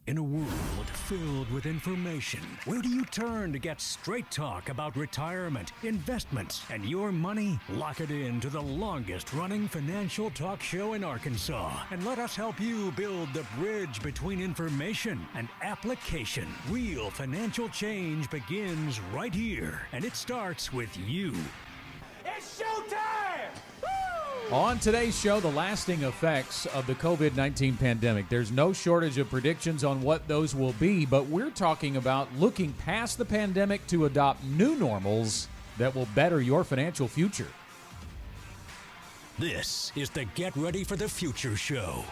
In a world filled with information, where do you turn to get straight talk about retirement, investments, and your money? Lock it in to the longest running financial talk show in Arkansas and let us help you build the bridge between information and application. Real financial change begins right here, and it starts with you. It's showtime! On today's show, the lasting effects of the COVID-19 pandemic. There's no shortage of predictions on what those will be, but we're talking about looking past the pandemic to adopt new normals that will better your financial future. This is the Get Ready for the Future show.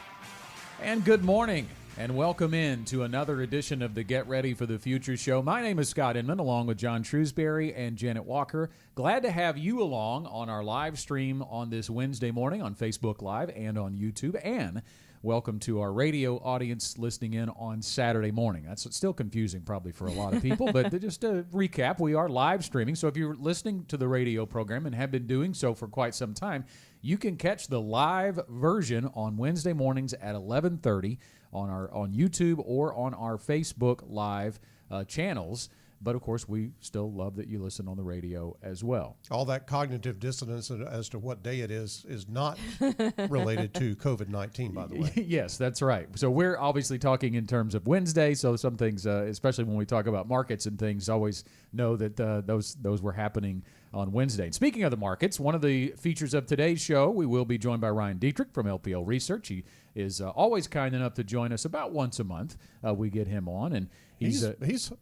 And good morning, and welcome in to another edition of the Get Ready for the Future show. My name is Scott Inman, along with John Shrewsbury and Janet Walker. Glad to have you along on our live stream on this Wednesday morning on Facebook Live and on YouTube. And welcome to our radio audience listening in on Saturday morning. That's still confusing probably for a lot of people, but just to recap, we are live streaming. So if you're listening to the radio program and have been doing so for quite some time, you can catch the live version on Wednesday mornings at 11:30 on YouTube or on our Facebook Live channels. But, of course, we still love that you listen on the radio as well. All that cognitive dissonance as to what day it is not related to COVID-19, by the way. Yes, that's right. So we're obviously talking in terms of Wednesday, so some things, especially when we talk about markets and things, always know that those were happening on Wednesday. And speaking of the markets, one of the features of today's show, we will be joined by Ryan Dietrich from LPL Research. He is always kind enough to join us about once a month. We get him on, and he's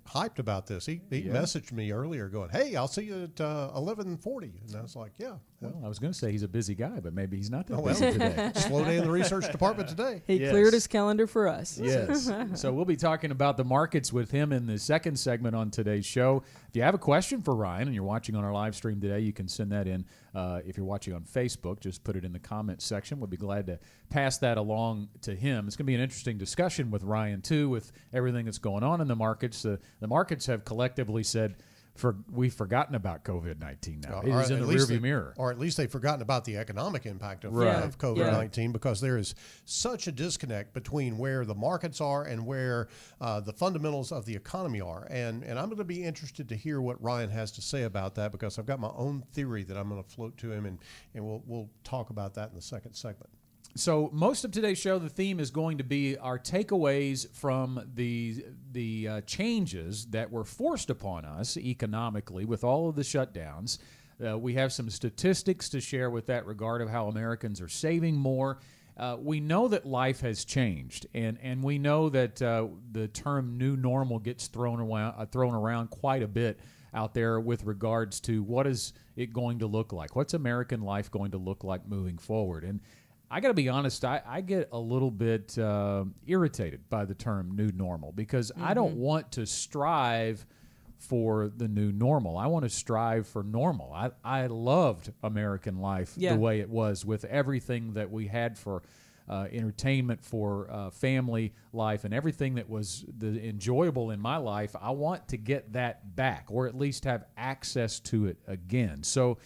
hyped about this. He messaged me earlier going, "Hey, I'll see you at 11:40," and I was like, "Yeah." Well, I was going to say he's a busy guy, but maybe he's not that busy today. Slow day in the research department today. He cleared his calendar for us. Yes. So we'll be talking about the markets with him in the second segment on today's show. If you have a question for Ryan and you're watching on our live stream today, you can send that in. If you're watching on Facebook, just put it in the comments section. We'll be glad to pass that along to him. It's going to be an interesting discussion with Ryan, too, with everything that's going on in the markets. The markets have collectively said, we've forgotten about COVID-19 now. It is in the rearview mirror. Or at least they've forgotten about the economic impact of COVID-19 because there is such a disconnect between where the markets are and where the fundamentals of the economy are. And I'm going to be interested to hear what Ryan has to say about that because I've got my own theory that I'm going to float to him, and we'll talk about that in the second segment. So most of today's show, the theme is going to be our takeaways from the changes that were forced upon us economically with all of the shutdowns. We have some statistics to share with that regard of how Americans are saving more. We know that life has changed, and we know that the term new normal gets thrown around quite a bit out there with regards to what is it going to look like? What's American life going to look like moving forward? And I got to be honest, I get a little bit irritated by the term new normal because I don't want to strive for the new normal. I want to strive for normal. I loved American life the way it was with everything that we had for entertainment, for family life, and everything that was enjoyable in my life. I want to get that back or at least have access to it again. So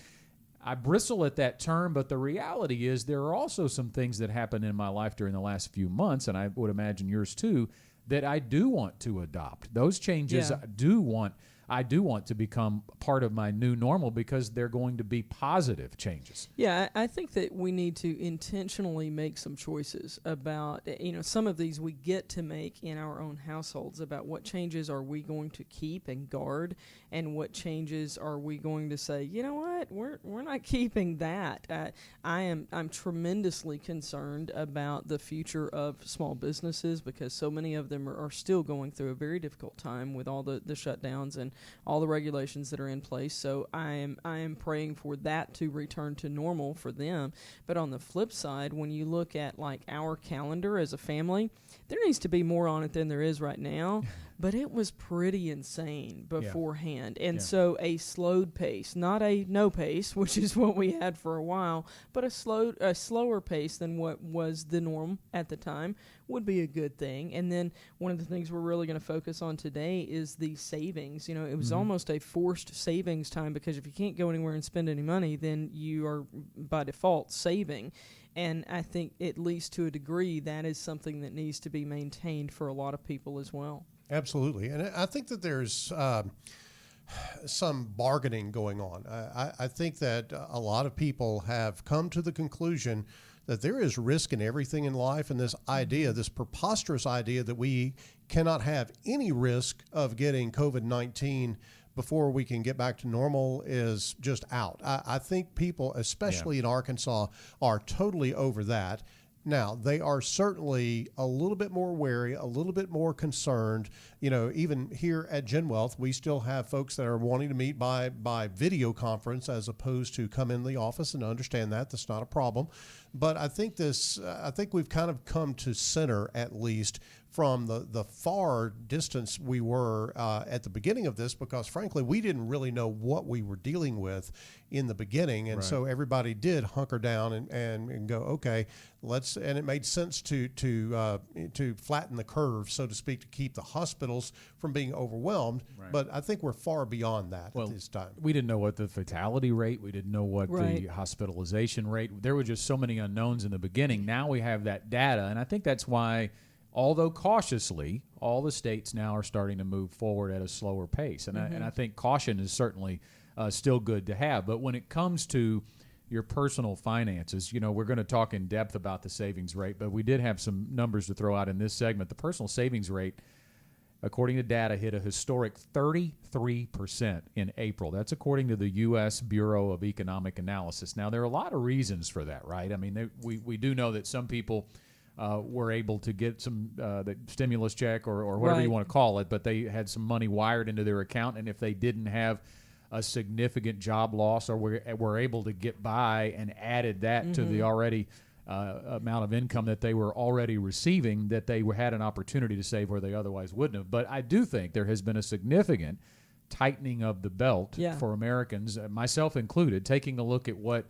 I bristle at that term, but the reality is there are also some things that happened in my life during the last few months, and I would imagine yours too, that I do want to adopt. Those changes I do want to become part of my new normal because they're going to be positive changes. Yeah, I think that we need to intentionally make some choices about, some of these we get to make in our own households about what changes are we going to keep and guard and what changes are we going to say, you know what, we're not keeping that. I'm tremendously concerned about the future of small businesses because so many of them are still going through a very difficult time with all the shutdowns and all the regulations that are in place. So I am praying for that to return to normal for them. But on the flip side, when you look at like our calendar as a family, there needs to be more on it than there is right now. but it was pretty insane beforehand. And so a slowed pace, not a no pace, which is what we had for a while, but a slower pace than what was the norm at the time would be a good thing. And then one of the things we're really going to focus on today is the savings. You know, it was almost a forced savings time, because if you can't go anywhere and spend any money, then you are by default saving. And I think, at least to a degree, that is something that needs to be maintained for a lot of people as well. Absolutely. And I think that there's some bargaining going on. I think that a lot of people have come to the conclusion that there is risk in everything in life, and this idea, this preposterous idea that we cannot have any risk of getting COVID-19 before we can get back to normal is just out. I think people, especially in Arkansas, are totally over that. Now, they are certainly a little bit more wary, a little bit more concerned. You know, even here at GenWealth, we still have folks that are wanting to meet by video conference as opposed to come in the office, and understand that. That's not a problem. But I think we've kind of come to center, at least, from the far distance we were at the beginning of this, because frankly, we didn't really know what we were dealing with in the beginning. And so everybody did hunker down and go, okay, and it made sense to flatten the curve, so to speak, to keep the hospitals from being overwhelmed. Right. But I think we're far beyond that at this time. We didn't know what the fatality rate, we didn't know what the hospitalization rate, there were just so many unknowns in the beginning. Now we have that data, and I think that's why, although cautiously, all the states now are starting to move forward at a slower pace. And I think caution is certainly still good to have. But when it comes to your personal finances, you know, we're going to talk in depth about the savings rate, but we did have some numbers to throw out in this segment. The personal savings rate, according to data, hit a historic 33% in April. That's according to the U.S. Bureau of Economic Analysis. Now, there are a lot of reasons for that, right? I mean, we do know that some people were able to get some the stimulus check or whatever you want to call it, but they had some money wired into their account, and if they didn't have a significant job loss or were able to get by and added that to the already amount of income that they were already receiving, that they had an opportunity to save where they otherwise wouldn't have. But I do think there has been a significant tightening of the belt for Americans, myself included, taking a look at what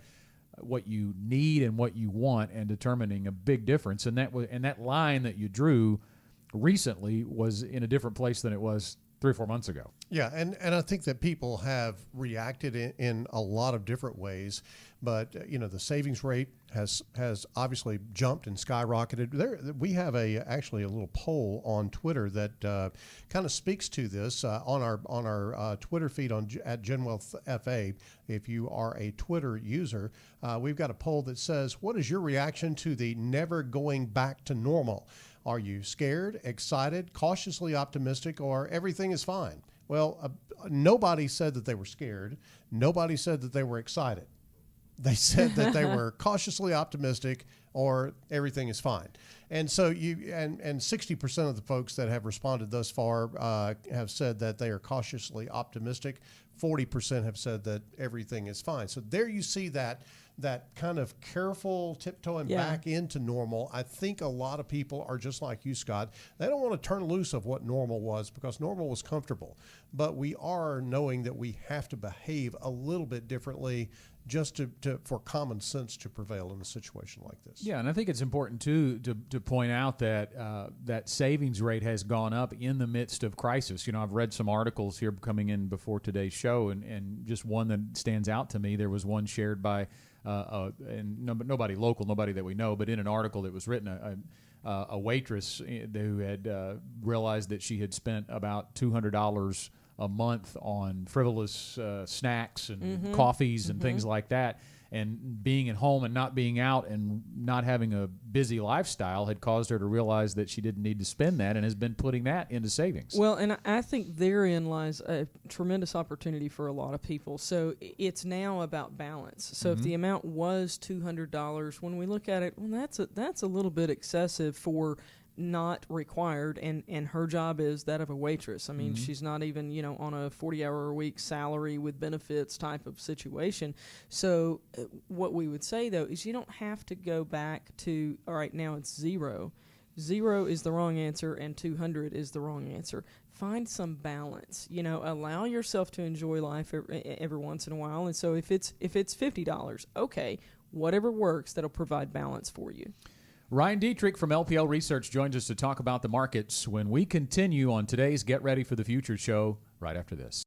you need and what you want and determining a big difference. And that line that you drew recently was in a different place than it was 3 or 4 months ago. Yeah, and I think that people have reacted in a lot of different ways, but you know, the savings rate has obviously jumped and skyrocketed. We have actually a little poll on Twitter that kind of speaks to this on our Twitter feed at GenWealth FA. If you are a Twitter user, we've got a poll that says, "What is your reaction to the never going back to normal? Are you scared, excited, cautiously optimistic, or everything is fine?" Well, nobody said that they were scared. Nobody said that they were excited. They said that they were cautiously optimistic or everything is fine. And so and 60% of the folks that have responded thus far have said that they are cautiously optimistic. 40% have said that everything is fine. So there you see that kind of careful tiptoeing back into normal. I think a lot of people are just like you, Scott. They don't want to turn loose of what normal was, because normal was comfortable. But we are knowing that we have to behave a little bit differently just for common sense to prevail in a situation like this. Yeah, and I think it's important too to point out that that savings rate has gone up in the midst of crisis. You know, I've read some articles here coming in before today's show, and just one that stands out to me. There was one shared by and nobody local, nobody that we know, but in an article that was written, a waitress who had realized that she had spent about $200 a month on frivolous snacks and coffees and things like that. And being at home and not being out and not having a busy lifestyle had caused her to realize that she didn't need to spend that, and has been putting that into savings. Well, and I think therein lies a tremendous opportunity for a lot of people. So it's now about balance. So if the amount was $200, when we look at it, well, that's a little bit excessive for not required, and her job is that of a waitress. I mean, she's not even, on a 40-hour-a-week salary with benefits type of situation. So what we would say, though, is you don't have to go back to, all right, now it's zero. 0 is the wrong answer and 200 is the wrong answer. Find some balance. Allow yourself to enjoy life every once in a while. And so if it's $50, okay, whatever works that'll provide balance for you. Ryan Dietrich from LPL Research joins us to talk about the markets when we continue on today's Get Ready for the Future show right after this.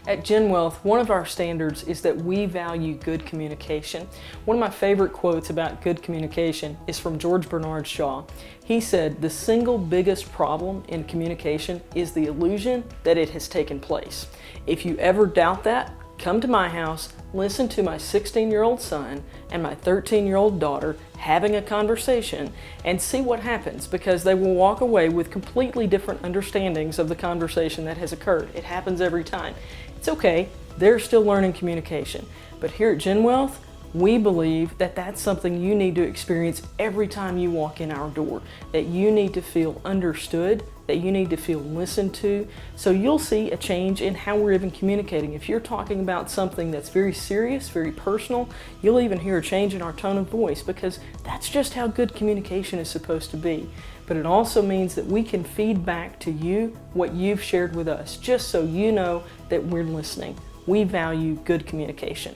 At Gen Wealth, one of our standards is that we value good communication. One of my favorite quotes about good communication is from George Bernard Shaw. He said, "The single biggest problem in communication is the illusion that it has taken place. If you ever doubt that, come to my house, listen to my 16-year-old son and my 13-year-old daughter having a conversation and see what happens, because they will walk away with completely different understandings of the conversation that has occurred." It happens every time. It's okay, they're still learning communication. But here at Gen Wealth, we believe that that's something you need to experience every time you walk in our door, that you need to feel understood, that you need to feel listened to. So you'll see a change in how we're even communicating. If you're talking about something that's very serious, very personal, you'll even hear a change in our tone of voice, because that's just how good communication is supposed to be. But it also means that we can feed back to you what you've shared with us, just so you know that we're listening. We value good communication.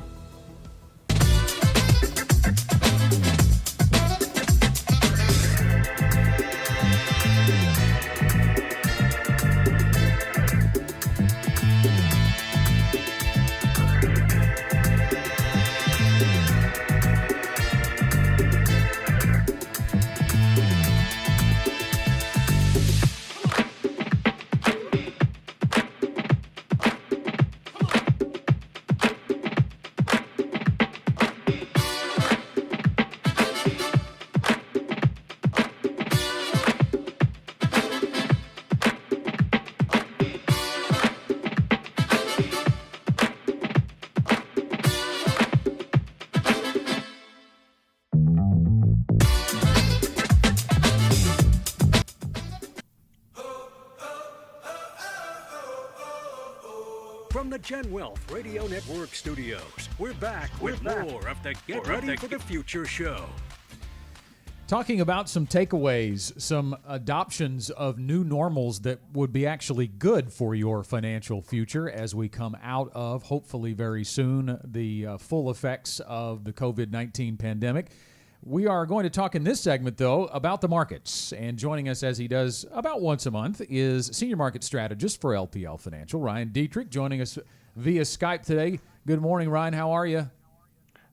From the Gen Wealth Radio Network studios, we're back with more of the Get Ready for the Future show. Talking about some takeaways, some adoptions of new normals that would be actually good for your financial future as we come out of, hopefully very soon, the full effects of the COVID-19 pandemic. We are going to talk in this segment, though, about the markets. And joining us, as he does about once a month, is Senior Market Strategist for LPL Financial, Ryan Dietrich, joining us via Skype today. Good morning, Ryan. How are you?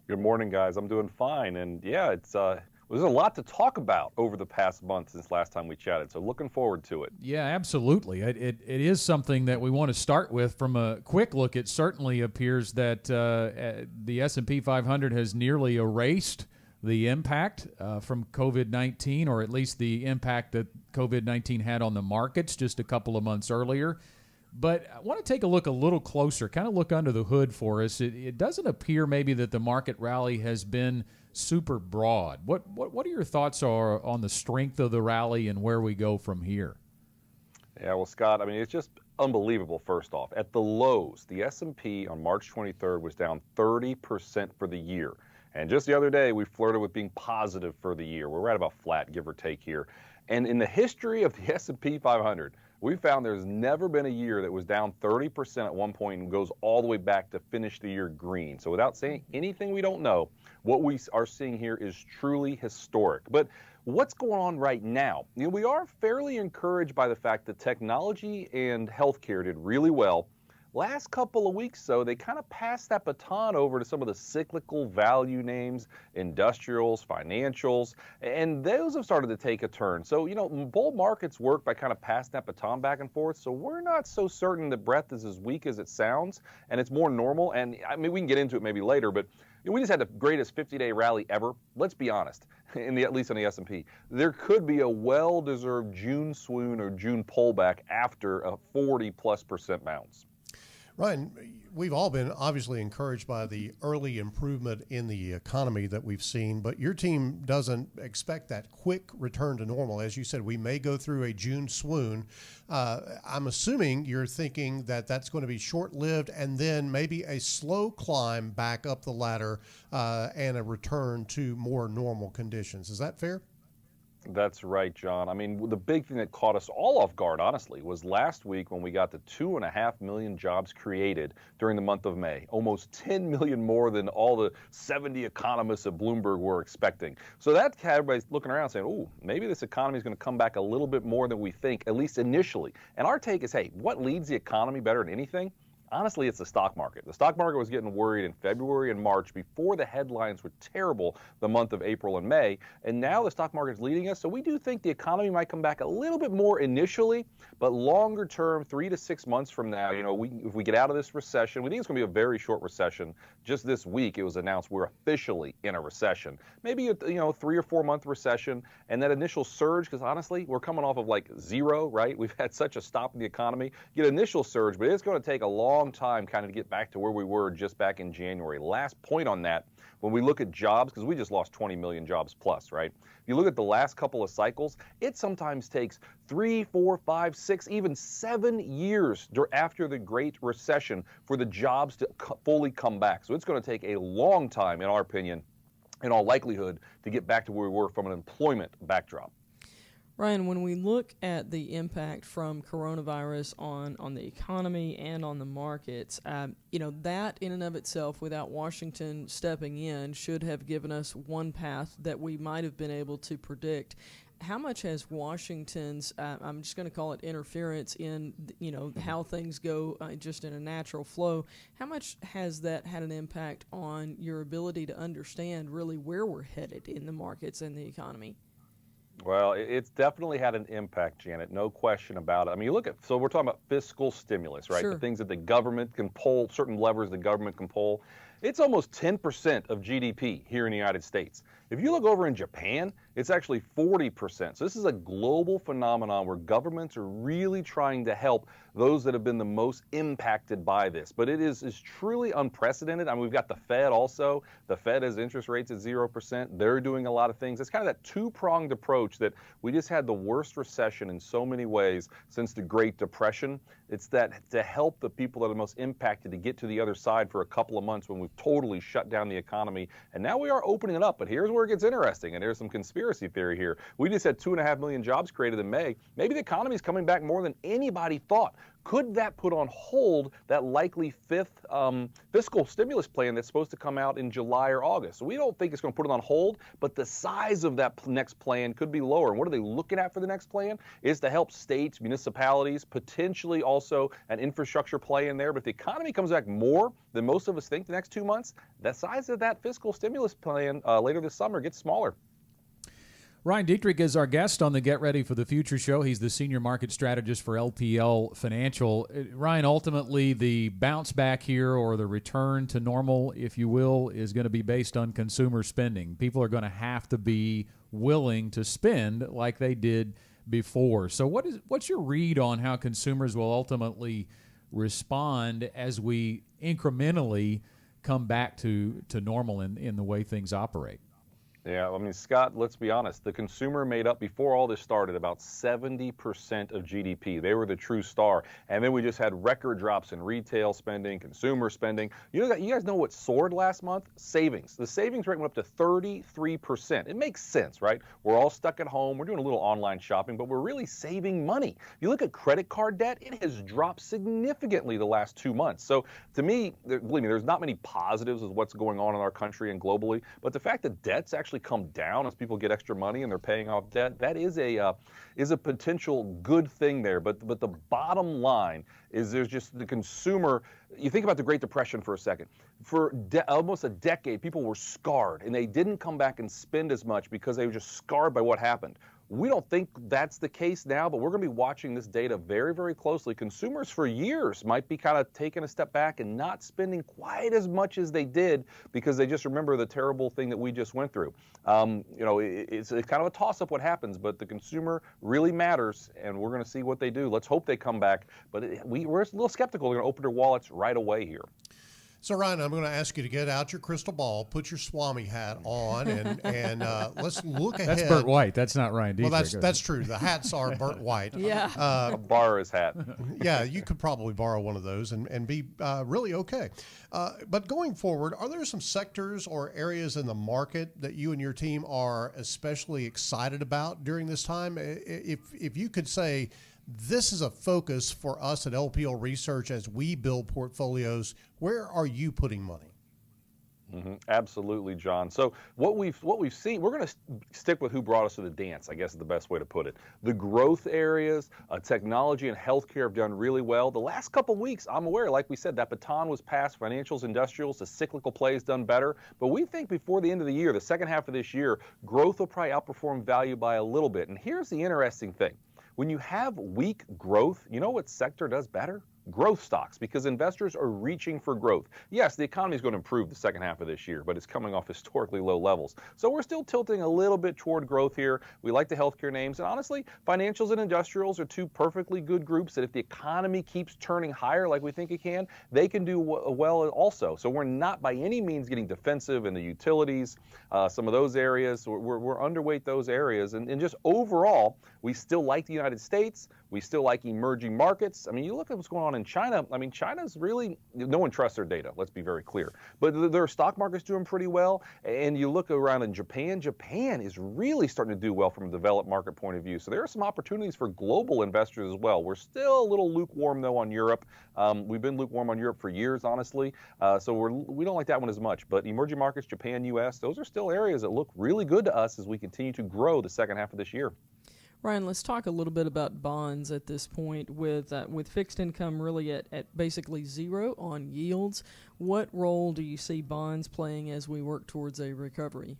Good morning, guys. I'm doing fine. And, yeah, there's a lot to talk about over the past month since last time we chatted, so looking forward to it. Yeah, absolutely. It is something that we want to start with. From a quick look, it certainly appears that the S&P 500 has nearly erased the impact from COVID-19, or at least the impact that COVID-19 had on the markets just a couple of months earlier. But I want to take a look a little closer, kind of look under the hood for us. It doesn't appear maybe that the market rally has been super broad. What are your thoughts are on the strength of the rally and where we go from here? Yeah, well, Scott, I mean, it's just unbelievable, first off. At the lows, the S&P on March 23rd was down 30% for the year. And just the other day, we flirted with being positive for the year. We're right about flat, give or take here. And in the history of the S&P 500, we found there's never been a year that was down 30% at one point and goes all the way back to finish the year green. So without saying anything we don't know, what we are seeing here is truly historic. But what's going on right now? You know, we are fairly encouraged by the fact that technology and healthcare did really well. Last couple of weeks, though, they kind of passed that baton over to some of the cyclical value names, industrials, financials, and those have started to take a turn. So, you know, bull markets work by kind of passing that baton back and forth. So we're not so certain that breadth is as weak as it sounds, and it's more normal. And I mean, we can get into it maybe later, but we just had the greatest 50-day rally ever. Let's be honest, at least on the S&P. There could be a well-deserved June swoon or June pullback after a 40+% bounce. Ryan, we've all been obviously encouraged by the early improvement in the economy that we've seen, but your team doesn't expect that quick return to normal. As you said, we may go through a June swoon. I'm assuming you're thinking that that's going to be short-lived and then maybe a slow climb back up the ladder and a return to more normal conditions. Is that fair? That's right, John. I mean, the big thing that caught us all off guard, honestly, was last week when we got the 2.5 million jobs created during the month of May. Almost 10 million more than all the 70 economists at Bloomberg were expecting. So that had everybody looking around saying, oh, maybe this economy is going to come back a little bit more than we think, at least initially. And our take is, hey, what leads the economy better than anything? Honestly, it's the stock market. The stock market was getting worried in February and March before the headlines were terrible the month of April and May. And now the stock market is leading us. So we do think the economy might come back a little bit more initially, but longer term, 3 to 6 months from now, if we get out of this recession, we think it's going to be a very short recession. Just this week, it was announced we're officially in a recession. Maybe a 3 or 4 month recession, and that initial surge, because honestly, we're coming off of like zero, right? We've had such a stop in the economy. Get an initial surge, but it's going to take a long time kind of to get back to where we were just back in January. Last point on that, when we look at jobs, because we just lost 20 million jobs plus, right? If you look at the last couple of cycles, it sometimes takes 3, 4, 5, 6, even 7 years after the Great Recession for the jobs to fully come back. So it's going to take a long time, in our opinion, in all likelihood, to get back to where we were from an employment backdrop. Ryan, when we look at the impact from coronavirus on the economy and on the markets, that in and of itself, without Washington stepping in, should have given us one path that we might have been able to predict. How much has Washington's, I'm just going to call it interference in, how things go just in a natural flow, how much has that had an impact on your ability to understand really where we're headed in the markets and the economy? Well, it's definitely had an impact, Janet, no question about it. I mean, so we're talking about fiscal stimulus, right? Sure. The things that the government can pull, certain levers the government can pull. It's almost 10% of GDP here in the United States. If you look over in Japan, it's actually 40%. So this is a global phenomenon where governments are really trying to help those that have been the most impacted by this. But it is truly unprecedented. I mean, we've got the Fed also. The Fed has interest rates at 0%. They're doing a lot of things. It's kind of that two-pronged approach that we just had the worst recession in so many ways since the Great Depression. It's that to help the people that are the most impacted to get to the other side for a couple of months when we've totally shut down the economy. And now we are opening it up. But here's where it gets interesting, and there's some conspiracy theory here. We just had 2.5 million jobs created in May. Maybe the economy is coming back more than anybody thought. Could that put on hold that likely fifth fiscal stimulus plan that's supposed to come out in July or August? So we don't think it's going to put it on hold, but the size of that next plan could be lower. And what are they looking at for the next plan? Is to help states, municipalities, potentially also an infrastructure play in there. But if the economy comes back more than most of us think the next 2 months, the size of that fiscal stimulus plan later this summer gets smaller. Ryan Detrick is our guest on the Get Ready for the Future show. He's the senior market strategist for LPL Financial. Ryan, ultimately, the bounce back here, or the return to normal, if you will, is going to be based on consumer spending. People are going to have to be willing to spend like they did before. So what's your read on how consumers will ultimately respond as we incrementally come back to normal in the way things operate? Yeah, I mean, Scott, let's be honest. The consumer made up, before all this started, about 70% of GDP. They were the true star. And then we just had record drops in retail spending, consumer spending. You guys know what soared last month? Savings. The savings rate went up to 33%. It makes sense, right? We're all stuck at home. We're doing a little online shopping, but we're really saving money. You look at credit card debt, it has dropped significantly the last 2 months. So to me, believe me, there's not many positives with what's going on in our country and globally, but the fact that debt's actually come down as people get extra money and they're paying off debt, that is a potential good thing there. But the bottom line is there's just the consumer. You think about the Great Depression for a second. For almost a decade, people were scarred, and they didn't come back and spend as much because they were just scarred by what happened. We don't think that's the case now, but we're going to be watching this data very, very closely. Consumers for years might be kind of taking a step back and not spending quite as much as they did because they just remember the terrible thing that we just went through. It's kind of a toss-up what happens, but the consumer really matters, and we're going to see what they do. Let's hope they come back, but we're a little skeptical they're going to open their wallets right away here. So, Ryan, I'm going to ask you to get out your crystal ball, put your Swami hat on, and let's look ahead. That's Burt White. That's not Ryan Dietrich. Well, that's true. The hats are Burt White. Yeah. Borrow his hat. Yeah, you could probably borrow one of those and be really okay. But going forward, are there some sectors or areas in the market that you and your team are especially excited about during this time? If you could say, this is a focus for us at LPL Research as we build portfolios, where are you putting money? Absolutely, John. So what we've seen, we're going to stick with who brought us to the dance, I guess is the best way to put it. The growth areas, technology and healthcare have done really well. The last couple of weeks, I'm aware, like we said, that baton was passed. Financials, industrials, the cyclical plays done better. But we think before the end of the year, the second half of this year, growth will probably outperform value by a little bit. And here's the interesting thing. When you have weak growth, you know what sector does better? Growth stocks, because investors are reaching for growth. Yes, the economy is going to improve the second half of this year, but it's coming off historically low levels. So we're still tilting a little bit toward growth here. We like the healthcare names, and honestly, financials and industrials are two perfectly good groups that if the economy keeps turning higher like we think it can, they can do well also. So we're not by any means getting defensive in the utilities, some of those areas. We're underweight those areas, and just overall, we still like the United States. We still like emerging markets. I mean, you look at what's going on in China. I mean, China's really, no one trusts their data, let's be very clear. But their stock market's doing pretty well. And you look around in Japan, Japan is really starting to do well from a developed market point of view. So there are some opportunities for global investors as well. We're still a little lukewarm, though, on Europe. We've been lukewarm on Europe for years, honestly. So we don't like that one as much. But emerging markets, Japan, U.S., those are still areas that look really good to us as we continue to grow the second half of this year. Ryan, let's talk a little bit about bonds at this point with fixed income really at basically zero on yields. What role do you see bonds playing as we work towards a recovery?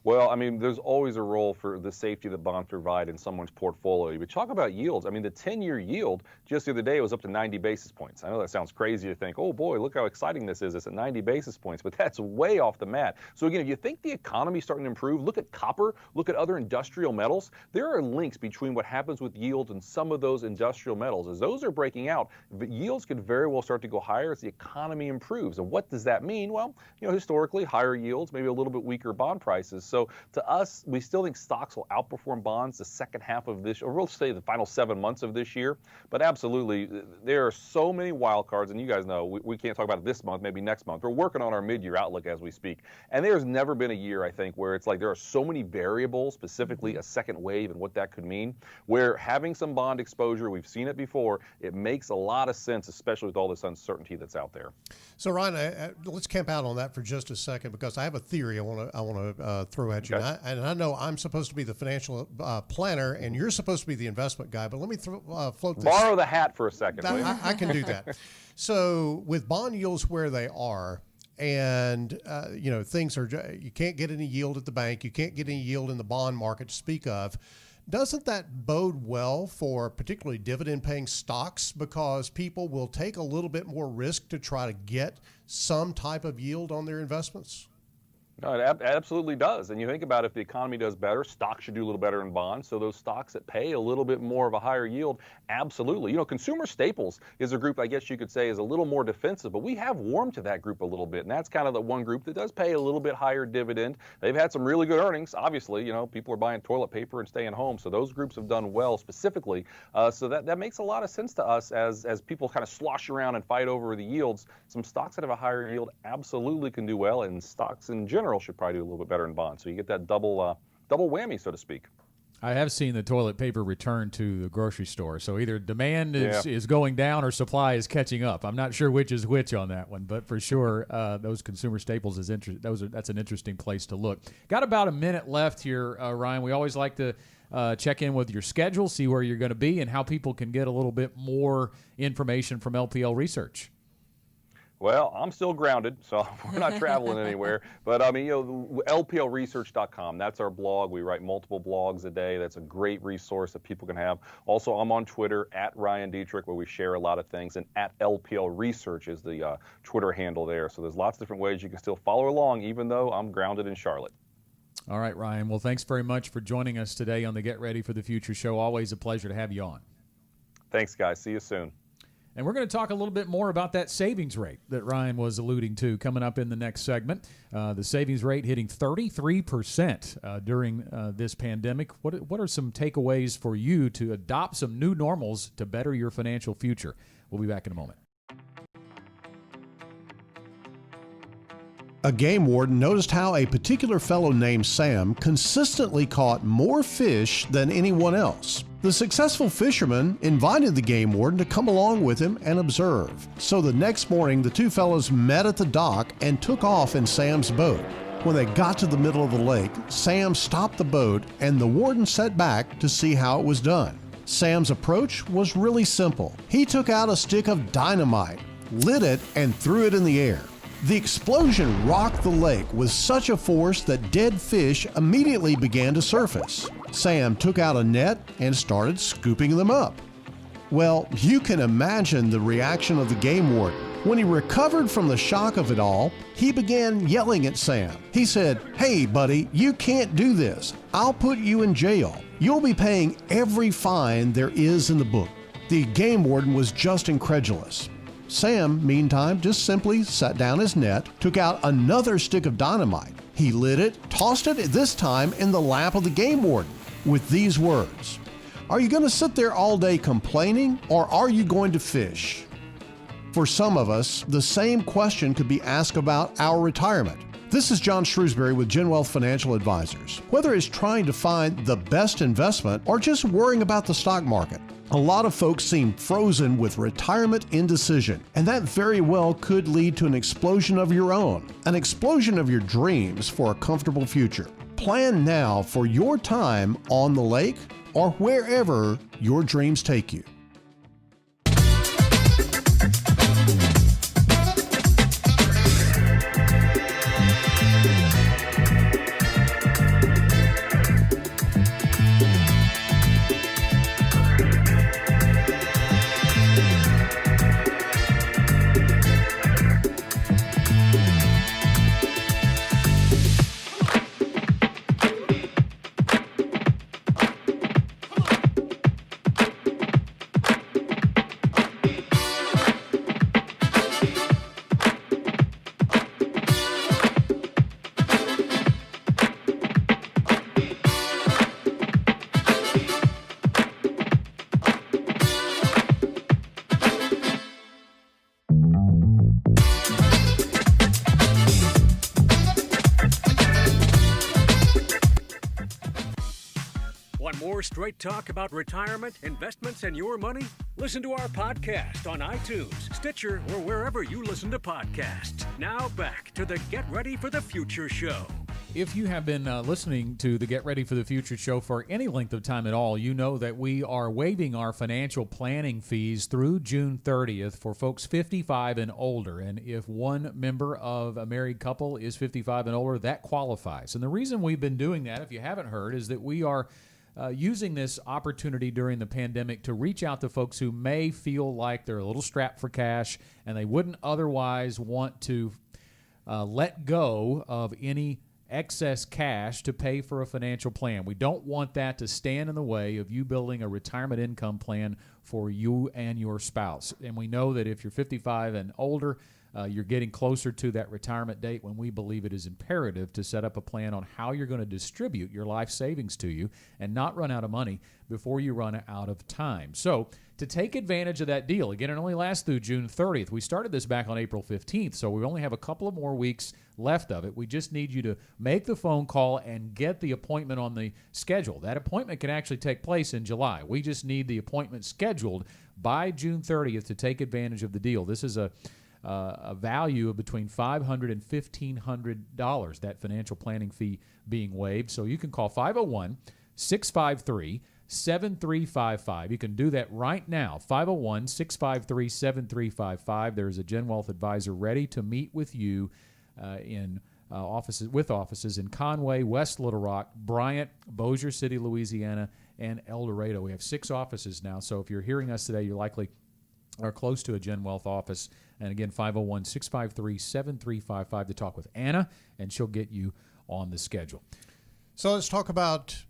Well, I mean, there's always a role for the safety that bonds provide in someone's portfolio. But talk about yields. I mean, the 10-year yield just the other day was up to 90 basis points. I know that sounds crazy to think, oh boy, look how exciting this is. It's at 90 basis points, but that's way off the mat. So again, if you think the economy's starting to improve, look at copper, look at other industrial metals. There are links between what happens with yields and some of those industrial metals. As those are breaking out, the yields could very well start to go higher as the economy improves. And what does that mean? Well, historically, higher yields, maybe a little bit weaker bond prices. So to us, we still think stocks will outperform bonds the second half of this, or we'll say the final 7 months of this year. But absolutely, there are so many wild cards, and you guys know we can't talk about it this month, maybe next month. We're working on our mid-year outlook as we speak. And there's never been a year, I think, where it's like there are so many variables, specifically a second wave and what that could mean, where having some bond exposure, we've seen it before, it makes a lot of sense, especially with all this uncertainty that's out there. So, Ryan, let's camp out on that for just a second, because I have a theory I want to throw at you. Okay. And I know I'm supposed to be the financial planner, and you're supposed to be the investment guy, but let me float this. Borrow the hat for a second, please. I can do that. So with bond yields where they are, and things are, you can't get any yield at the bank, you can't get any yield in the bond market to speak of. Doesn't that bode well for particularly dividend-paying stocks, because people will take a little bit more risk to try to get some type of yield on their investments? No, it absolutely does. And you think about if the economy does better, stocks should do a little better in bonds. So those stocks that pay a little bit more of a higher yield, absolutely. Consumer staples is a group I guess you could say is a little more defensive, but we have warmed to that group a little bit. And that's kind of the one group that does pay a little bit higher dividend. They've had some really good earnings. Obviously, people are buying toilet paper and staying home. So those groups have done well specifically. So that makes a lot of sense to us as people kind of slosh around and fight over the yields. Some stocks that have a higher yield absolutely can do well, and stocks in general should probably do a little bit better in bonds. So you get that double whammy, so to speak. I have seen the toilet paper return to the grocery store. So either demand is going down or supply is catching up. I'm not sure which is which on that one, but for sure, those consumer staples that's an interesting place to look. Got about a minute left here, Ryan. We always like to check in with your schedule, see where you're going to be, and how people can get a little bit more information from LPL Research. Well, I'm still grounded, so we're not traveling anywhere. But LPLresearch.com, that's our blog. We write multiple blogs a day. That's a great resource that people can have. Also, I'm on Twitter at Ryan Dietrich, where we share a lot of things, and at LPL Research is the Twitter handle there. So there's lots of different ways you can still follow along, even though I'm grounded in Charlotte. All right, Ryan. Well, thanks very much for joining us today on the Get Ready for the Future show. Always a pleasure to have you on. Thanks, guys. See you soon. And we're going to talk a little bit more about that savings rate that Ryan was alluding to coming up in the next segment. The savings rate hitting 33% during this pandemic. What are some takeaways for you to adopt some new normals to better your financial future? We'll be back in a moment. A game warden noticed how a particular fellow named Sam consistently caught more fish than anyone else. The successful fisherman invited the game warden to come along with him and observe. So the next morning, the two fellows met at the dock and took off in Sam's boat. When they got to the middle of the lake, Sam stopped the boat and the warden sat back to see how it was done. Sam's approach was really simple. He took out a stick of dynamite, lit it, and threw it in the air. The explosion rocked the lake with such a force that dead fish immediately began to surface. Sam took out a net and started scooping them up. Well, you can imagine the reaction of the game warden. When he recovered from the shock of it all, he began yelling at Sam. He said, "Hey, buddy, you can't do this. I'll put you in jail. You'll be paying every fine there is in the book." The game warden was just incredulous. Sam, meantime, just simply set down his net, took out another stick of dynamite. He lit it, tossed it, this time in the lap of the game warden, with these words, "Are you going to sit there all day complaining, or are you going to fish?" For some of us, the same question could be asked about our retirement. This is John Shrewsbury with Gen Wealth Financial Advisors. Whether it's trying to find the best investment or just worrying about the stock market, a lot of folks seem frozen with retirement indecision, and that very well could lead to an explosion of your own, an explosion of your dreams for a comfortable future. Plan now for your time on the lake or wherever your dreams take you. Want more straight talk about retirement, investments, and your money? Listen to our podcast on iTunes, Stitcher, or wherever you listen to podcasts. Now back to the Get Ready for the Future show. If you have been listening to the Get Ready for the Future show for any length of time at all, you know that we are waiving our financial planning fees through June 30th for folks 55 and older. And if one member of a married couple is 55 and older, that qualifies. And the reason we've been doing that, if you haven't heard, is that we are using this opportunity during the pandemic to reach out to folks who may feel like they're a little strapped for cash and they wouldn't otherwise want to let go of any excess cash to pay for a financial plan. We don't want that to stand in the way of you building a retirement income plan for you and your spouse. And we know that if you're 55 and older, you're getting closer to that retirement date when we believe it is imperative to set up a plan on how you're going to distribute your life savings to you and not run out of money before you run out of time. So to take advantage of that deal, again, it only lasts through June 30th. We started this back on April 15th, so we only have a couple of more weeks left of it. We just need you to make the phone call and get the appointment on the schedule. That appointment can actually take place in July. We just need the appointment scheduled by June 30th to take advantage of the deal. This is a value of between $500 and $1,500, that financial planning fee being waived. So you can call 501-653-7355. You can do that right now, 501-653-7355. There's a Gen Wealth advisor ready to meet with you in offices in Conway, West Little Rock, Bryant, Bossier City, Louisiana, and El Dorado. We have 6 offices now, so if you're hearing us today, you likely are close to a Gen Wealth office. And again, 501-653-7355 to talk with Anna, and she'll get you on the schedule. So let's talk about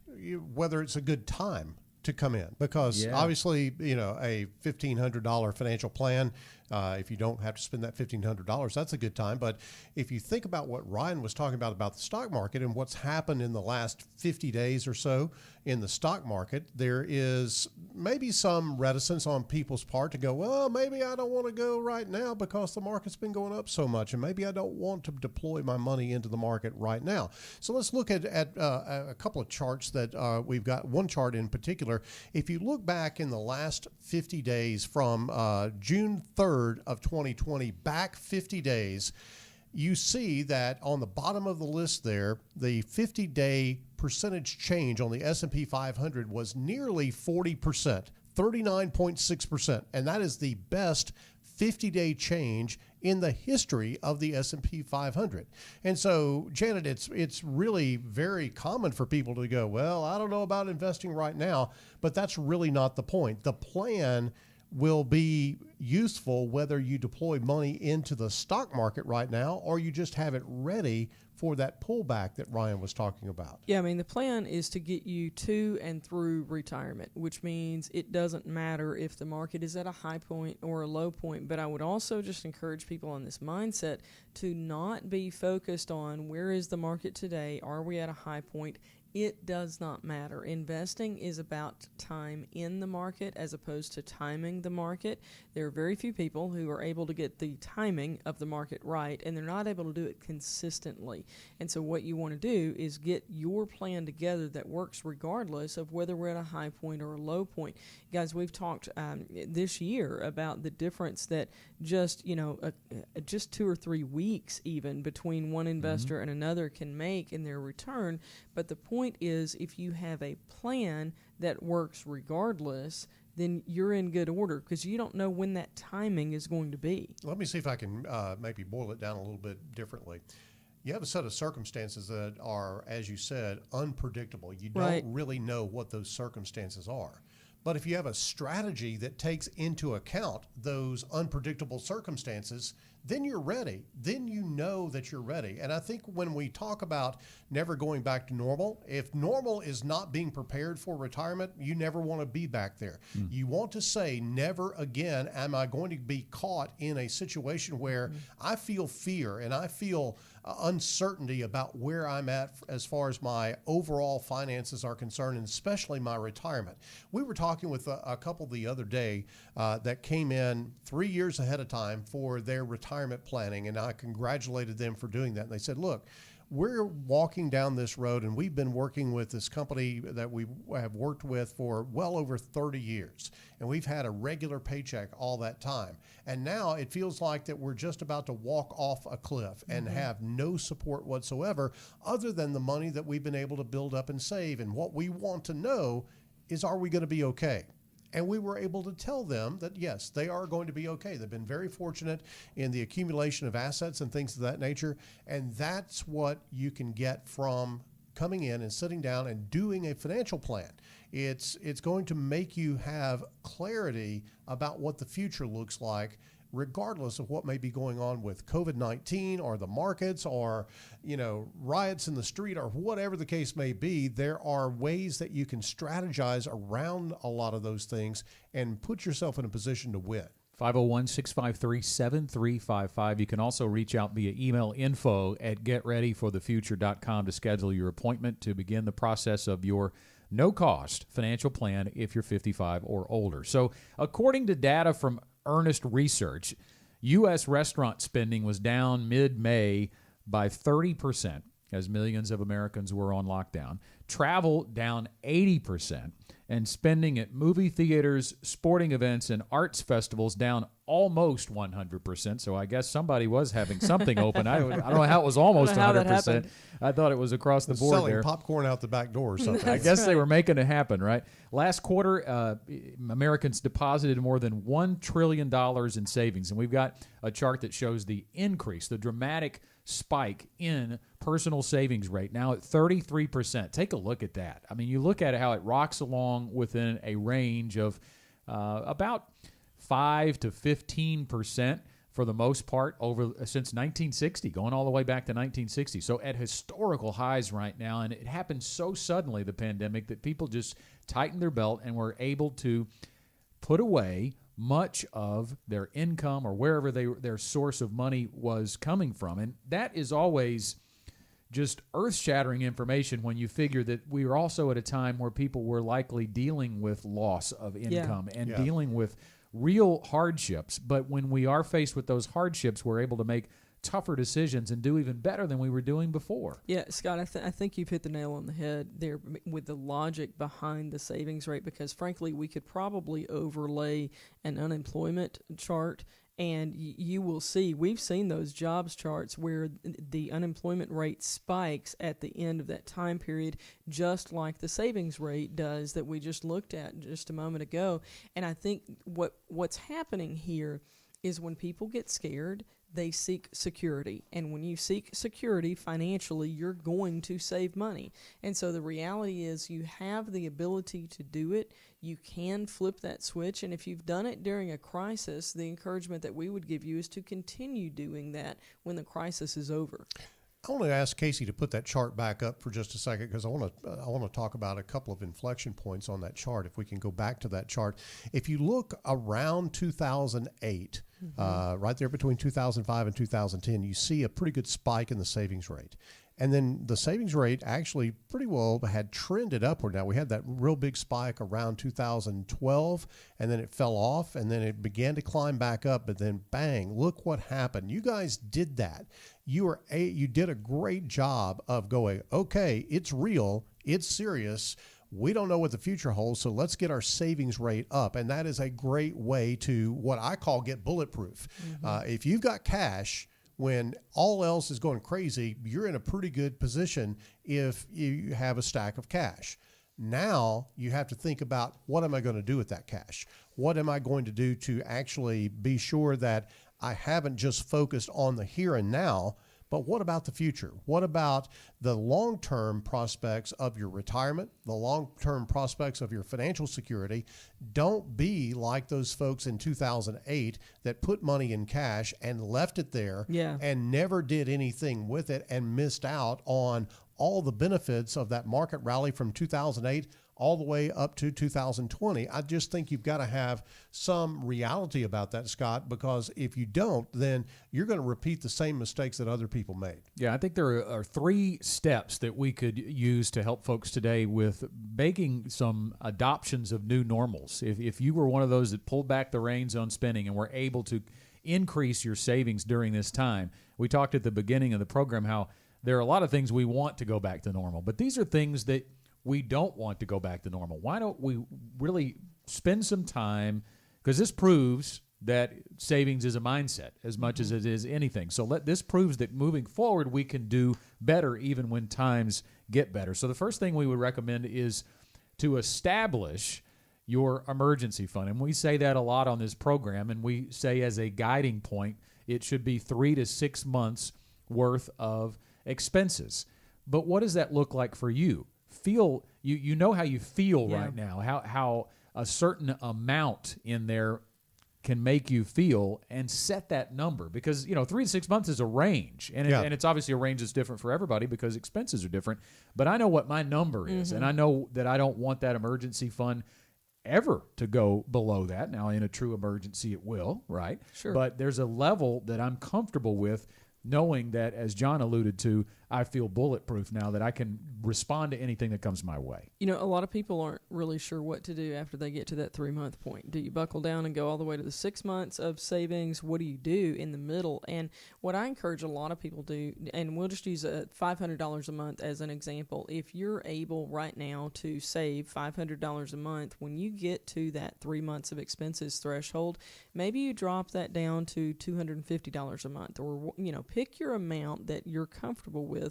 whether it's a good time to come in because obviously, a $1,500 financial plan, if you don't have to spend that $1,500, that's a good time. But if you think about what Ryan was talking about the stock market and what's happened in the last 50 days or so in the stock market, there is maybe some reticence on people's part to go, well, maybe I don't want to go right now because the market's been going up so much, and maybe I don't want to deploy my money into the market right now. So let's look at a couple of charts that we've got. One chart in particular, if you look back in the last 50 days from June 3rd of 2020 back 50 days, you see that on the bottom of the list there, the 50-day percentage change on the S&P 500 was nearly 40%, 39.6%, and that is the best 50-day change in the history of the S&P 500. And so, Janet, it's really very common for people to go, well, I don't know about investing right now, but that's really not the point. The plan will be useful whether you deploy money into the stock market right now or you just have it ready for that pullback that Ryan was talking about. Yeah, I mean, the plan is to get you to and through retirement, which means it doesn't matter if the market is at a high point or a low point. But I would also just encourage people on this mindset to not be focused on where is the market today, are we at a high point? It does not matter. Investing is about time in the market as opposed to timing the market. There are very few people who are able to get the timing of the market right, and they're not able to do it consistently. And so what you want to do is get your plan together that works regardless of whether we're at a high point or a low point. Guys, we've talked this year about the difference that just 2 or 3 weeks even between one investor and another can make in their return. But the point is, if you have a plan that works regardless, then you're in good order because you don't know when that timing is going to be. Let me see if I can maybe boil it down a little bit differently. You have a set of circumstances that are, as you said, unpredictable. You don't really know what those circumstances are. But if you have a strategy that takes into account those unpredictable circumstances, then you're ready. Then you know that you're ready. And I think when we talk about never going back to normal, if normal is not being prepared for retirement, you never want to be back there. You want to say, never again am I going to be caught in a situation where I feel fear and I feel uncertainty about where I'm at as far as my overall finances are concerned, and especially my retirement. We were talking with a couple the other day that came in 3 years ahead of time for their retirement planning, and I congratulated them for doing that. And they said, look, we're walking down this road, and we've been working with this company that we have worked with for well over 30 years, and we've had a regular paycheck all that time. And now it feels like that we're just about to walk off a cliff and have no support whatsoever other than the money that we've been able to build up and save. And what we want to know is, are we going to be okay? And we were able to tell them that, yes, they are going to be okay. They've been very fortunate in the accumulation of assets and things of that nature. And that's what you can get from coming in and sitting down and doing a financial plan. It's going to make you have clarity about what the future looks like, regardless of what may be going on with COVID-19 or the markets or, riots in the street or whatever the case may be. There are ways that you can strategize around a lot of those things and put yourself in a position to win. 501-653-7355. You can also reach out via email, info@getreadyforthefuture.com to schedule your appointment to begin the process of your no-cost financial plan if you're 55 or older. So according to data from Earnest Research, U.S. restaurant spending was down mid-May by 30% as millions of Americans were on lockdown. Travel down 80%, and spending at movie theaters, sporting events, and arts festivals down almost 100%. So I guess somebody was having something open. I don't know how it was almost 100%. I thought it was across the board selling there. Popcorn out the back door or something. I guess they were making it happen, right? Last quarter, Americans deposited more than $1 trillion in savings. And we've got a chart that shows the increase, the dramatic spike in personal savings rate, now at 33%. Take a look at that. I mean, you look at how it rocks along within a range of about 5 to 15%. for the most part since 1960, going all the way back to 1960. So at historical highs right now, and it happened so suddenly, the pandemic, that people just tightened their belt and were able to put away much of their income or wherever their source of money was coming from. And that is always just earth-shattering information when you figure that we were also at a time where people were likely dealing with loss of income and dealing with real hardships. But when we are faced with those hardships, we're able to make tougher decisions and do even better than we were doing before. Yeah, Scott, I think you've hit the nail on the head there with the logic behind the savings rate, because frankly, we could probably overlay an unemployment chart, and you will see, we've seen those jobs charts where the unemployment rate spikes at the end of that time period, just like the savings rate does that we just looked at just a moment ago. And I think what's happening here is when people get scared, they seek security. And when you seek security financially, you're going to save money. And so the reality is you have the ability to do it. You can flip that switch. And if you've done it during a crisis, the encouragement that we would give you is to continue doing that when the crisis is over. I want to ask Casey to put that chart back up for just a second, because I want to talk about a couple of inflection points on that chart. If we can go back to that chart, if you look around 2008, right there between 2005 and 2010, you see a pretty good spike in the savings rate. And then the savings rate actually pretty well had trended upward. Now, we had that real big spike around 2012, and then it fell off, and then it began to climb back up, but then bang, look what happened. You guys did that. You did a great job of going, okay, it's real, it's serious. We don't know what the future holds, so let's get our savings rate up. And that is a great way to, what I call, get bulletproof. If you've got cash, when all else is going crazy, you're in a pretty good position if you have a stack of cash. Now you have to think about, what am I going to do with that cash? What am I going to do to actually be sure that I haven't just focused on the here and now, but what about the future? What about the long-term prospects of your retirement, the long-term prospects of your financial security? Don't be like those folks in 2008 that put money in cash and left it there and never did anything with it and missed out on all the benefits of that market rally from 2008 all the way up to 2020. I just think you've got to have some reality about that, Scott, because if you don't, then you're going to repeat the same mistakes that other people made. Yeah, I think there are 3 steps that we could use to help folks today with making some adoptions of new normals. If you were one of those that pulled back the reins on spending and were able to increase your savings during this time, we talked at the beginning of the program how there are a lot of things we want to go back to normal, but these are things that we don't want to go back to normal. Why don't we really spend some time, because this proves that savings is a mindset as much as it is anything. So this proves that moving forward we can do better even when times get better. So the first thing we would recommend is to establish your emergency fund. And we say that a lot on this program, and we say as a guiding point it should be 3 to 6 months worth of expenses. But what does that look like for you? You know how you feel right now, how a certain amount in there can make you feel, and set that number, because 3 to 6 months is a range, and it's obviously a range that's different for everybody because expenses are different. But I know what my number is, and I know that I don't want that emergency fund ever to go below that. Now, in a true emergency, it will, right? Sure. But there's a level that I'm comfortable with, knowing that, as John alluded to, I feel bulletproof now, that I can respond to anything that comes my way. A lot of people aren't really sure what to do after they get to that 3-month point. Do you buckle down and go all the way to the 6 months of savings? What do you do in the middle? And what I encourage a lot of people do, and we'll just use $500 a month as an example. If you're able right now to save $500 a month, when you get to that 3 months of expenses threshold, maybe you drop that down to $250 a month, or pick your amount that you're comfortable with.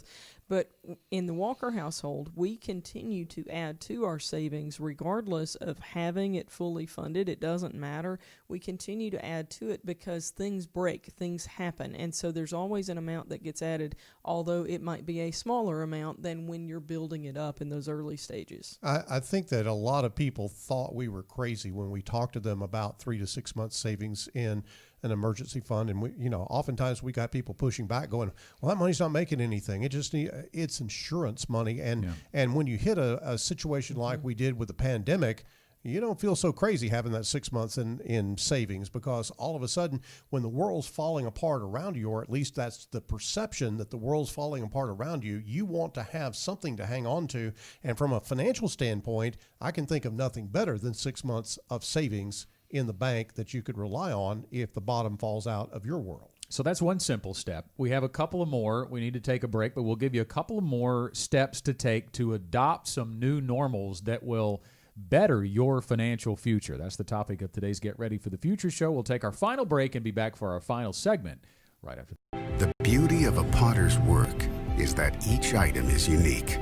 But in the Walker household, we continue to add to our savings regardless of having it fully funded. It doesn't matter. We continue to add to it because things break, things happen. And so there's always an amount that gets added, although it might be a smaller amount than when you're building it up in those early stages. I think that a lot of people thought we were crazy when we talked to them about 3 to 6 months savings in an emergency fund. And we, oftentimes we got people pushing back going, well, that money's not making anything. It's insurance money. And when you hit a situation like we did with the pandemic, you don't feel so crazy having that 6 months in savings, because all of a sudden when the world's falling apart around you, or at least that's the perception that the world's falling apart around you, you want to have something to hang on to. And from a financial standpoint, I can think of nothing better than 6 months of savings in the bank that you could rely on if the bottom falls out of your world. So that's one simple step. We have a couple of more. We need to take a break, but we'll give you a couple of more steps to take to adopt some new normals that will better your financial future. That's the topic of today's Get Ready for the Future show. We'll take our final break and be back for our final segment right after. The beauty of a potter's work is that each item is unique.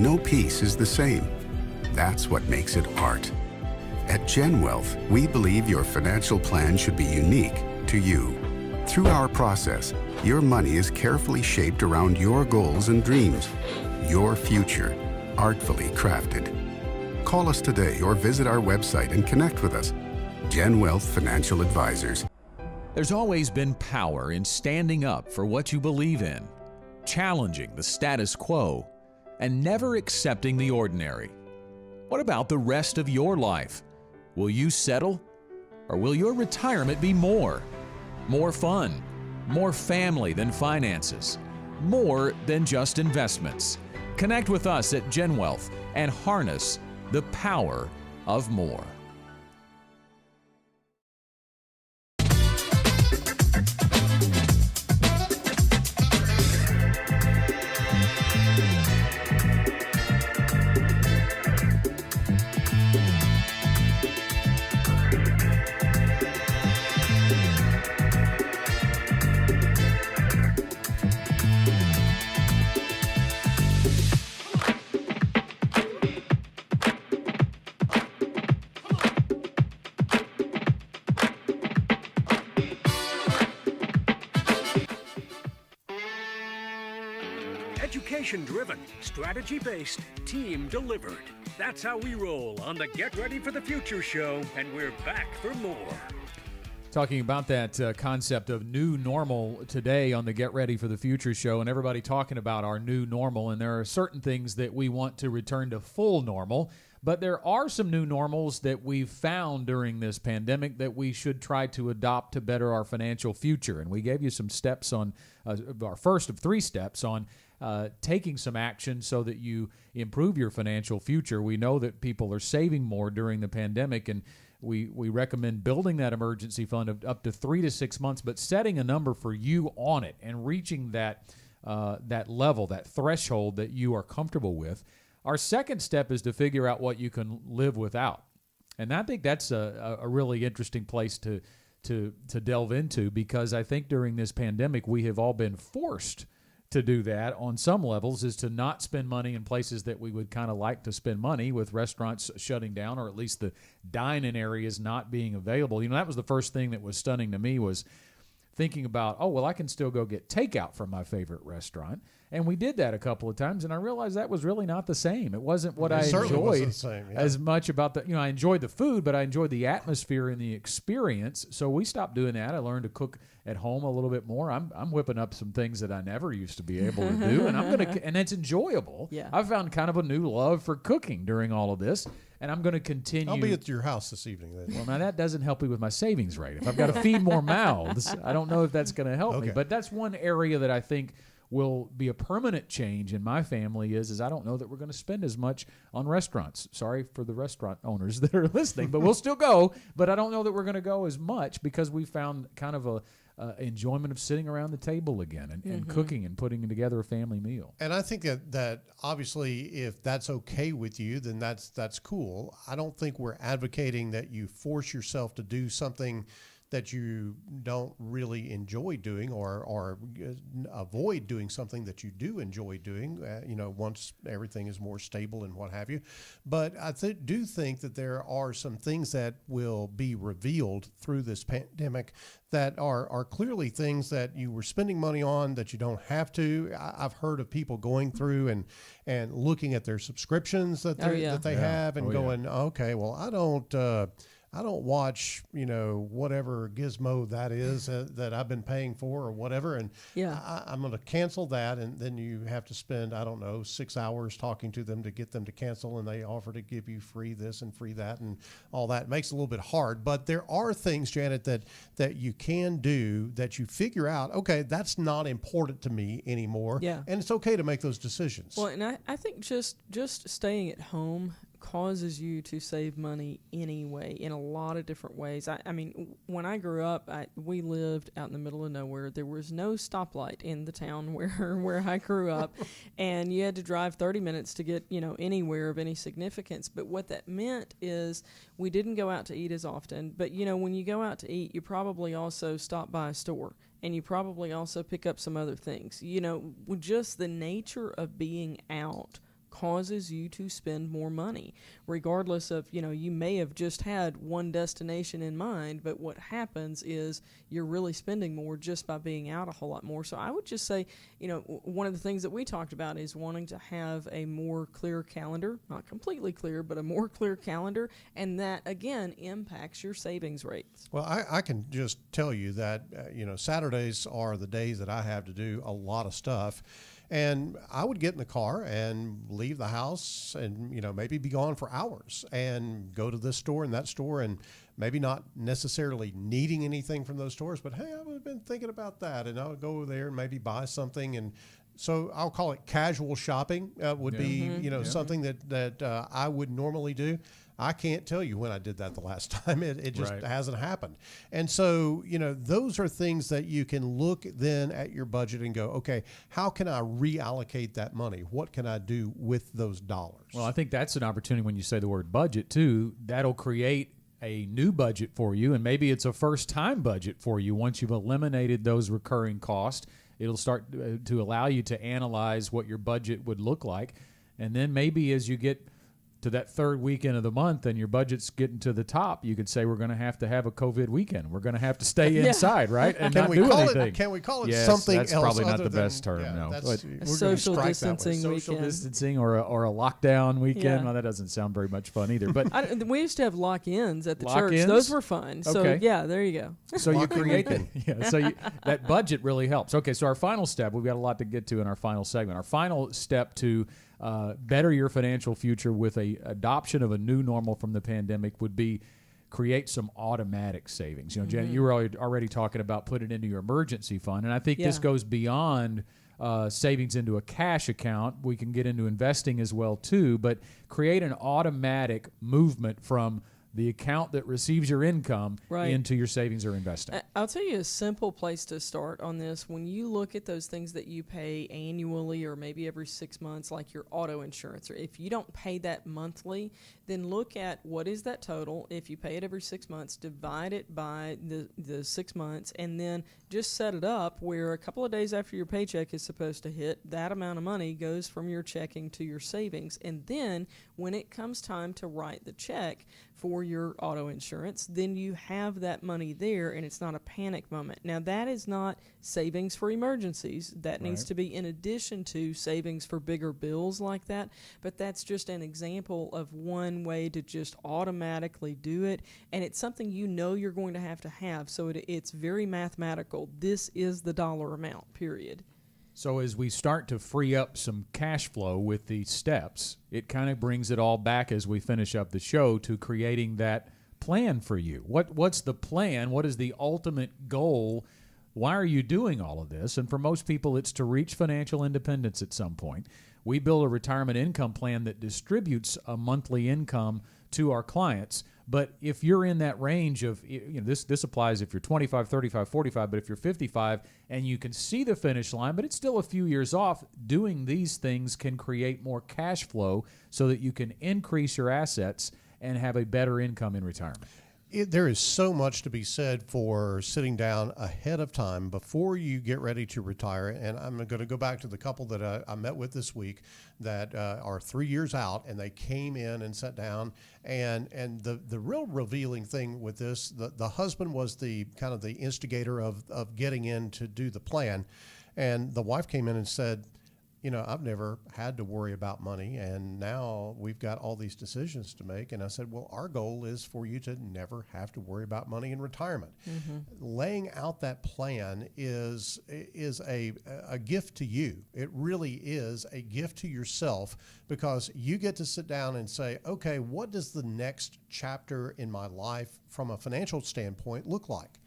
No piece is the same. That's what makes it art. At Gen Wealth, we believe your financial plan should be unique to you. Through our process, your money is carefully shaped around your goals and dreams. Your future, artfully crafted. Call us today or visit our website and connect with us. Gen Wealth Financial Advisors. There's always been power in standing up for what you believe in, challenging the status quo, and never accepting the ordinary. What about the rest of your life? Will you settle? Or will your retirement be more? More fun, more family than finances, more than just investments. Connect with us at Gen Wealth and harness the power of more. Education-driven, strategy-based, team-delivered. That's how we roll on the Get Ready for the Future show, and we're back for more. Talking about that concept of new normal today on the Get Ready for the Future show, and everybody talking about our new normal, and there are certain things that we want to return to full normal, but there are some new normals that we've found during this pandemic that we should try to adopt to better our financial future. And we gave you some steps on, our first of 3 steps on taking some action so that you improve your financial future. We know that people are saving more during the pandemic, and we recommend building that emergency fund of up to 3 to 6 months, but setting a number for you on it and reaching that level, that threshold that you are comfortable with. Our second step is to figure out what you can live without. And I think that's a really interesting place to delve into, because I think during this pandemic we have all been forced to do that on some levels, is to not spend money in places that we would kind of like to spend money, with restaurants shutting down, or at least the dine-in areas not being available. That was the first thing that was stunning to me, was thinking about, oh, well, I can still go get takeout from my favorite restaurant. And we did that a couple of times, and I realized that was really not the same. It wasn't what I enjoyed as much about the, I enjoyed the food, but I enjoyed the atmosphere and the experience. So we stopped doing that. I learned to cook at home a little bit more. I'm whipping up some things that I never used to be able to do, and it's enjoyable. Yeah. I've found kind of a new love for cooking during all of this, and I'm going to continue. I'll be at your house this evening then. Well, now that doesn't help me with my savings rate. If I've got to feed more mouths, I don't know if that's going to help me. But that's one area that I think will be a permanent change in my family is I don't know that we're going to spend as much on restaurants. Sorry for the restaurant owners that are listening, but we'll still go. But I don't know that we're going to go as much, because we found kind of a enjoyment of sitting around the table again and cooking and putting together a family meal. And I think that obviously if that's okay with you, then that's cool. I don't think we're advocating that you force yourself to do something that you don't really enjoy doing, or avoid doing something that you do enjoy doing, once everything is more stable and what have you. But I do think that there are some things that will be revealed through this pandemic that are clearly things that you were spending money on that you don't have to. I've heard of people going through and looking at their subscriptions that they have and going, okay, well, I don't watch, whatever gizmo that is that I've been paying for or whatever. And I'm going to cancel that. And then you have to spend, 6 hours talking to them to get them to cancel. And they offer to give you free this and free that and all that. It makes it a little bit hard. But there are things, Janet, that you can do that you figure out, okay, that's not important to me anymore. Yeah. And it's okay to make those decisions. Well, and I think just staying at home causes you to save money anyway in a lot of different ways. I mean, when I grew up, we lived out in the middle of nowhere. There was no stoplight in the town where I grew up, and you had to drive 30 minutes to get, anywhere of any significance. But what that meant is we didn't go out to eat as often. But, when you go out to eat, you probably also stop by a store. And you probably also pick up some other things. Just the nature of being out causes you to spend more money, regardless of, you may have just had one destination in mind, but what happens is you're really spending more just by being out a whole lot more. So I would just say, one of the things that we talked about is wanting to have a more clear calendar, not completely clear, but a more clear calendar, and that, again, impacts your savings rates. Well, I can just tell you that, Saturdays are the days that I have to do a lot of stuff. And I would get in the car and leave the house and, maybe be gone for hours and go to this store and that store, and maybe not necessarily needing anything from those stores, but hey, I've been thinking about that, and I'll go there and maybe buy something. And so I'll call it casual shopping would be, something that I would normally do. I can't tell you when I did that the last time. It just hasn't happened. And so, those are things that you can look then at your budget and go, okay, how can I reallocate that money? What can I do with those dollars? Well, I think that's an opportunity when you say the word budget too. That'll create a new budget for you, and maybe it's a first-time budget for you. Once you've eliminated those recurring costs, it'll start to allow you to analyze what your budget would look like. And then maybe as you get to that third weekend of the month and your budget's getting to the top, you could say we're going to have a COVID weekend. We're going to have to stay inside, right? And can not we do call anything. Can we call it yes, something that's else? Probably not the than, best term, no. But social distancing weekend. Social distancing or a lockdown weekend. Yeah. Well, that doesn't sound very much fun either. But we used to have lock-ins at the church. Lock-ins? Those were fun. So, there you go. So you create that budget really helps. Okay, so our final step, we've got a lot to get to in our final segment. Our final step to better your financial future with a adoption of a new normal from the pandemic would be create some automatic savings. Janet, you were already talking about putting it into your emergency fund, and I think this goes beyond savings into a cash account. We can get into investing as well too, but create an automatic movement from the account that receives your income into your savings or investing. I'll tell you a simple place to start on this. When you look at those things that you pay annually or maybe every 6 months, like your auto insurance, or if you don't pay that monthly, then look at what is that total. If you pay it every 6 months, divide it by the 6 months, and then just set it up where a couple of days after your paycheck is supposed to hit, that amount of money goes from your checking to your savings. And then when it comes time to write the check for your auto insurance, then you have that money there and it's not a panic moment. Now, that is not savings for emergencies. That needs to be in addition to savings for bigger bills like that. But that's just an example of one way to just automatically do it. And it's something you're going to have. So it's very mathematical. This is the dollar amount, period. So as we start to free up some cash flow with these steps, it kind of brings it all back as we finish up the show to creating that plan for you. What's the plan? What is the ultimate goal? Why are you doing all of this? And for most people, it's to reach financial independence at some point. We build a retirement income plan that distributes a monthly income to our clients. But if you're in that range of, this applies if you're 25, 35, 45, but if you're 55 and you can see the finish line, but it's still a few years off, doing these things can create more cash flow so that you can increase your assets and have a better income in retirement. There is so much to be said for sitting down ahead of time before you get ready to retire. And I'm going to go back to the couple that I met with this week that are 3 years out, and they came in and sat down. And the real revealing thing with this, the husband was the kind of the instigator of getting in to do the plan. And the wife came in and said, you know, I've never had to worry about money, and now we've got all these decisions to make. And I said, well, our goal is for you to never have to worry about money in retirement. Mm-hmm. Laying out that plan is a gift to you. It really is a gift to yourself, because you get to sit down and say, okay, what does the next chapter in my life from a financial standpoint look like?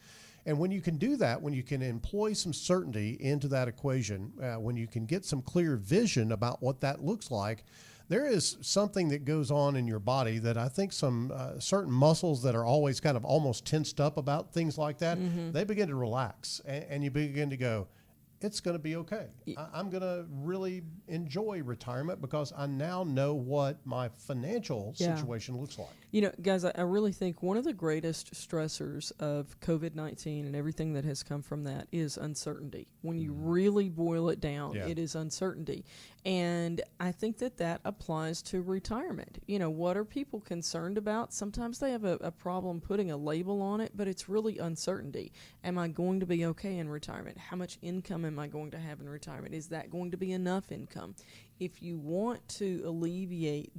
And when you can do that, when you can employ some certainty into that equation, when you can get some clear vision about what that looks like, there is something that goes on in your body that I think some certain muscles that are always kind of almost tensed up about things like that, they begin to relax, and you begin to go, it's going to be okay. I'm going to really enjoy retirement because I now know what my financial situation looks like. You know, guys, I really think one of the greatest stressors of COVID-19 and everything that has come from that is uncertainty. When you really boil it down, it is uncertainty. And I think that applies to retirement. You know, what are people concerned about? Sometimes they have a problem putting a label on it, but it's really uncertainty. Am I going to be okay in retirement? How much income am I going to have in retirement? Is that going to be enough income? If you want to alleviate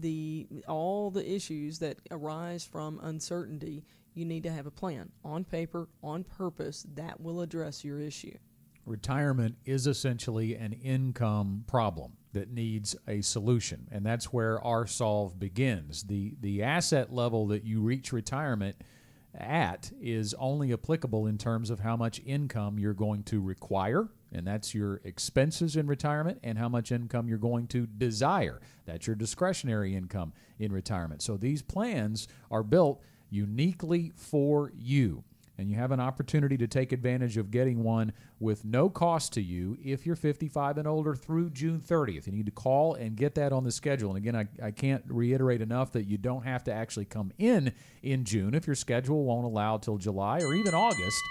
all the issues that arise from uncertainty, you need to have a plan on paper, on purpose, that will address your issue. Retirement is essentially an income problem that needs a solution, and that's where our solve begins. The asset level that you reach retirement at is only applicable in terms of how much income you're going to require, and that's your expenses in retirement, and how much income you're going to desire. That's your discretionary income in retirement. So these plans are built uniquely for you, and you have an opportunity to take advantage of getting one with no cost to you if you're 55 and older through June 30th. You need to call and get that on the schedule. And again, I can't reiterate enough that you don't have to actually come in June if your schedule won't allow till July or even August.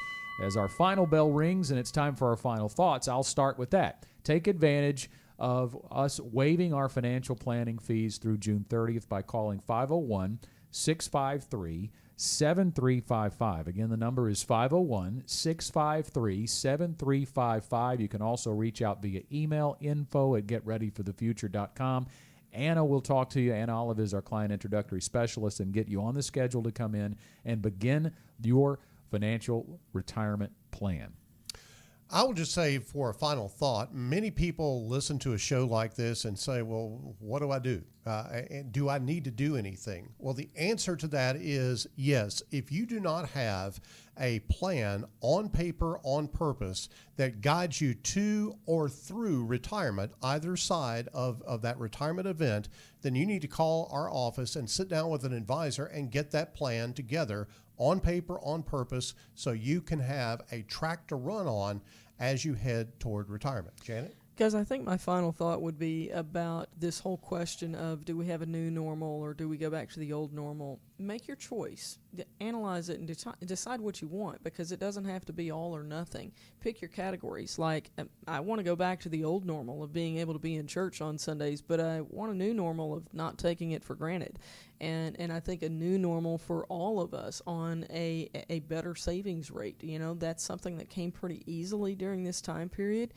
As our final bell rings and it's time for our final thoughts, I'll start with that. Take advantage of us waiving our financial planning fees through June 30th by calling 501-653-7355. Again, the number is 501-653-7355. You can also reach out via email, info@getreadyforthefuture.com. Anna will talk to you. Anna Olive is our client introductory specialist, and get you on the schedule to come in and begin your financial retirement plan. I will just say, for a final thought, many people listen to a show like this and say, well, what do I do? Do I need to do anything? Well, the answer to that is yes. If you do not have a plan on paper, on purpose, that guides you to or through retirement, either side of that retirement event, then you need to call our office and sit down with an advisor and get that plan together on paper, on purpose, so you can have a track to run on as you head toward retirement. Janet? Guys, I think my final thought would be about this whole question of, do we have a new normal or do we go back to the old normal? Make your choice. Analyze it and decide what you want, because it doesn't have to be all or nothing. Pick your categories. Like, I want to go back to the old normal of being able to be in church on Sundays, but I want a new normal of not taking it for granted. And I think a new normal for all of us on a better savings rate. You know, that's something that came pretty easily during this time period.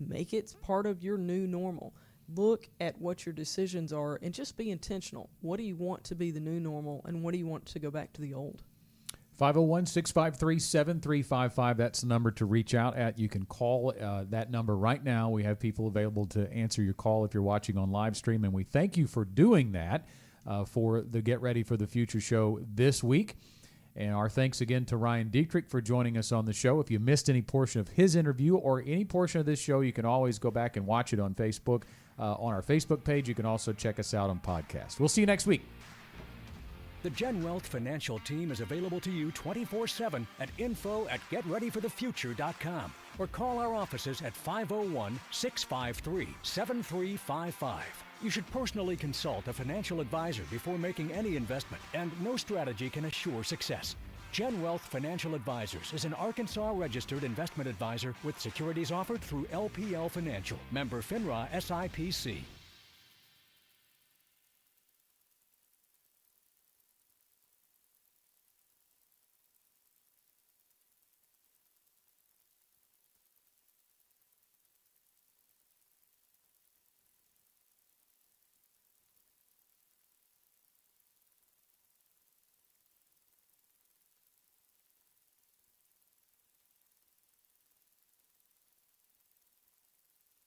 Make it part of your new normal. Look at what your decisions are and just be intentional. What do you want to be the new normal, and what do you want to go back to the old? 501-653-7355. That's the number to reach out at. You can call that number right now. We have people available to answer your call if you're watching on live stream, and we thank you for doing that for the Get Ready for the Future show this week. And our thanks again to Ryan Dietrich for joining us on the show. If you missed any portion of his interview or any portion of this show, you can always go back and watch it on Facebook, on our Facebook page. You can also check us out on podcast. We'll see you next week. The Gen Wealth Financial Team is available to you 24/7 at info@getreadyforthefuture.com, or call our offices at 501-653-7355. You should personally consult a financial advisor before making any investment, and no strategy can assure success. Gen Wealth Financial Advisors is an Arkansas-registered investment advisor with securities offered through LPL Financial, member FINRA SIPC.